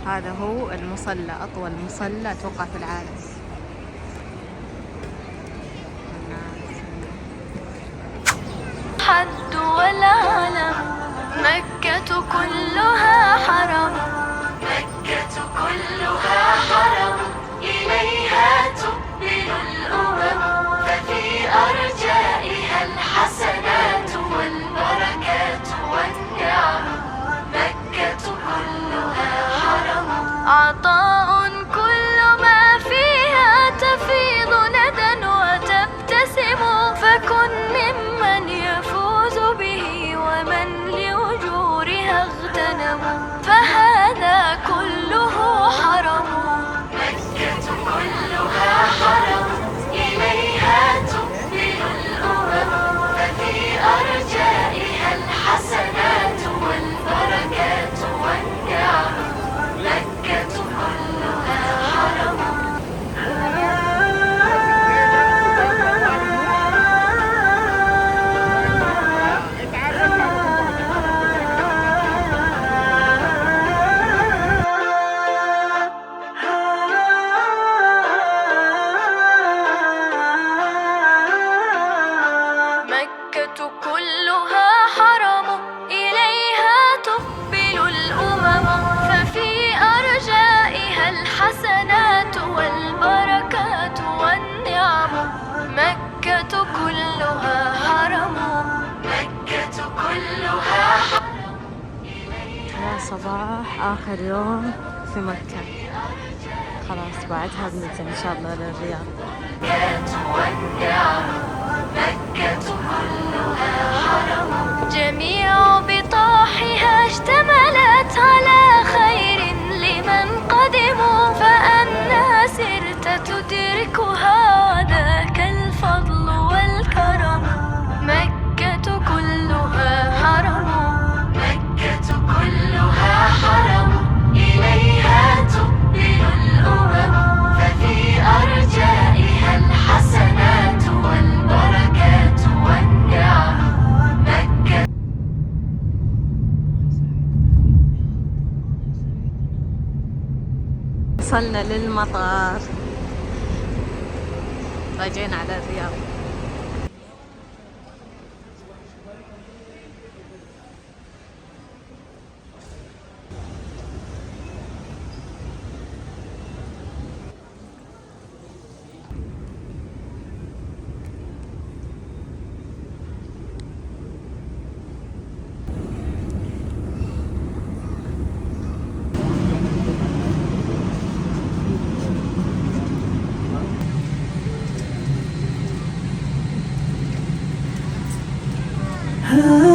هذا هو المصلى، أطول مصلى أتوقع في العالم. حد ولا علم، مكة كلها حرم، مكة كلها حرم، إليها تقبل الأمم، ففي أرجائها الحسنات والبركات والنعم، مكة كلها حرم، عطاء كل ما فيها تفيض ندى وتبتسم، فكن ممن يفوز به ومن لأجورها اغتنموا، فهذا كله حرم، مكة كلها حرم، إليها تقبل الأمم، ففي أرجائها الحسنات والبركات والنعم، مكة كلها حرم. مكة كلها حرم، إليها تقبل الأمم، ففي أرجائها الحسنات والبركات والنعم، مكة كلها حرم، مكة كلها حرم. يا صباح آخر يوم في مكة، خلاص بعدها بننزل إن شاء الله للرياض. مكة كلها حرم، جميع بطاحها اشتملت على خير لمن قدموا، فأنا سرت تدركها ذاك الفضل والكرم، مكة كلها حرم، مكة كلها حرم، إليها تقبل الأمم، ففي أرجائها الحسنات والبركات والنعم، مكة. وصلنا للمطار، راجعين على الرياض. ها